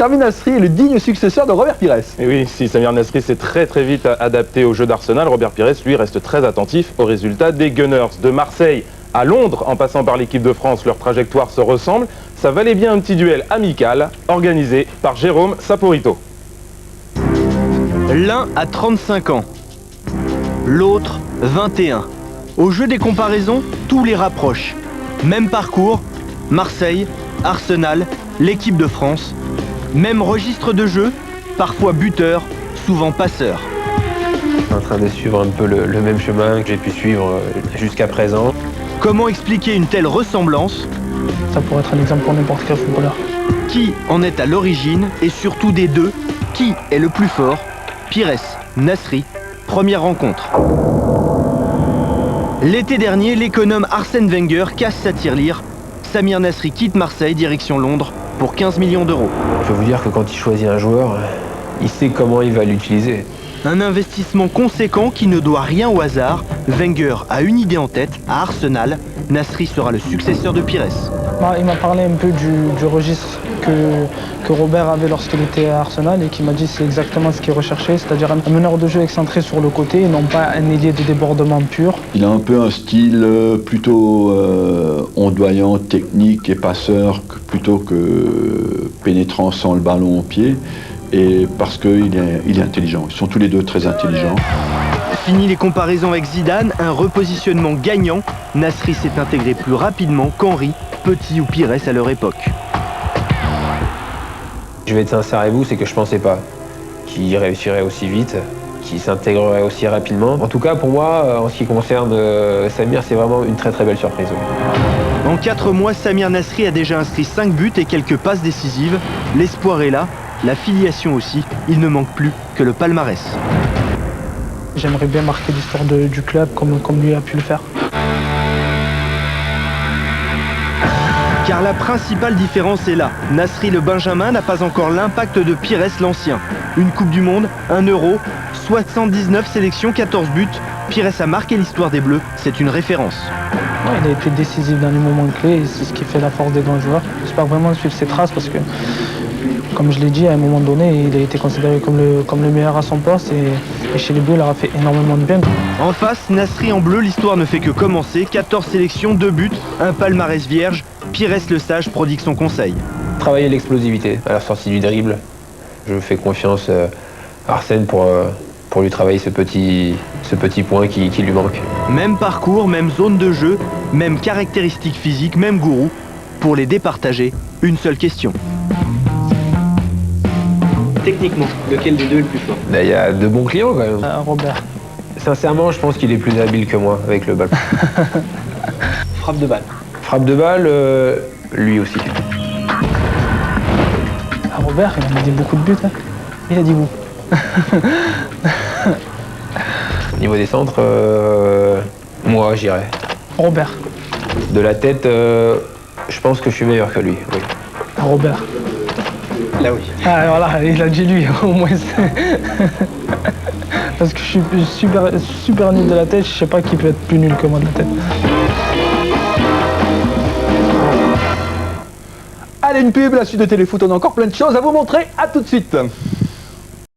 Samir Nasri est le digne successeur de Robert Pires. Et oui, si Samir Nasri s'est très vite adapté au jeu d'Arsenal, Robert Pires, lui, reste très attentif aux résultats des Gunners. De Marseille à Londres, en passant par l'équipe de France, leur trajectoire se ressemble. Ça valait bien un petit duel amical, organisé par Jérôme Saporito. L'un a 35 ans, l'autre 21. Au jeu des comparaisons, tout les rapproche. Même parcours, Marseille, Arsenal, l'équipe de France. Même registre de jeu, parfois buteur, souvent passeur. En train de suivre un peu le même chemin que j'ai pu suivre jusqu'à présent. Comment expliquer une telle ressemblance? Ça pourrait être un exemple pour n'importe quel footballeur. Qui en est à l'origine et surtout des deux, qui est le plus fort? Pires, Nasri, première rencontre. L'été dernier, l'économe Arsène Wenger casse sa tirelire. Samir Nasri quitte Marseille, direction Londres, pour 15 millions d'euros. Je peux vous dire que quand il choisit un joueur, il sait comment il va l'utiliser. Un investissement conséquent qui ne doit rien au hasard. Wenger a une idée en tête, à Arsenal, Nasri sera le successeur de Pires. Il m'a parlé un peu du registre que Robert avait lorsqu'il était à Arsenal et qui m'a dit c'est exactement ce qu'il recherchait, c'est-à-dire un meneur de jeu excentré sur le côté et non pas un ailier de débordement pur. Il a un peu un style plutôt ondoyant, technique et passeur plutôt que pénétrant sans le ballon au pied. Et parce qu'il est intelligent. Ils sont tous les deux très intelligents. Fini les comparaisons avec Zidane, un repositionnement gagnant. Nasri s'est intégré plus rapidement qu'Henry, Petit ou Pires à leur époque. Je vais être sincère avec vous, c'est que je pensais pas qu'il réussirait aussi vite, qu'il s'intégrerait aussi rapidement. En tout cas, pour moi, en ce qui concerne Samir, c'est vraiment une très belle surprise. En 4 mois, Samir Nasri a déjà inscrit 5 buts et quelques passes décisives. L'espoir est là, la filiation aussi. Il ne manque plus que le palmarès. J'aimerais bien marquer l'histoire du club comme lui a pu le faire. Car la principale différence est là. Nasri le Benjamin n'a pas encore l'impact de Pires l'ancien. Une Coupe du Monde, un Euro, 79 sélections, 14 buts. Pires a marqué l'histoire des Bleus, c'est une référence. Ouais, il a été décisif dans les moments clés et c'est ce qui fait la force des grands joueurs. J'espère vraiment suivre ses traces parce que, comme je l'ai dit, à un moment donné, il a été considéré comme le meilleur à son poste et chez les Bleus, il leur a fait énormément de bien. En face, Nasri en bleu, l'histoire ne fait que commencer. 14 sélections, 2 buts, un palmarès vierge. Pires le sage prodigue son conseil. Travailler l'explosivité à la sortie du dribble. Je fais confiance à Arsène pour lui travailler ce petit point qui lui manque. Même parcours, même zone de jeu, même caractéristiques physiques, même gourou. Pour les départager, une seule question. Techniquement, lequel des deux est le plus fort? Il y a de bons clients quand même. Robert. Sincèrement, je pense qu'il est plus habile que moi avec le ballon. Frappe de balle. Frappe de balle, lui aussi. Robert, il a mis beaucoup de buts. Hein. Il a dit vous. Au niveau des centres, moi j'irais. Robert. De la tête, je pense que je suis meilleur que lui. Oui. Robert. Là oui. Ah voilà, il a dit lui, au moins. Parce que je suis super nul de la tête, je sais pas qui peut être plus nul que moi de la tête. Allez, une pub, la suite de Téléfoot, on a encore plein de choses à vous montrer. À tout de suite.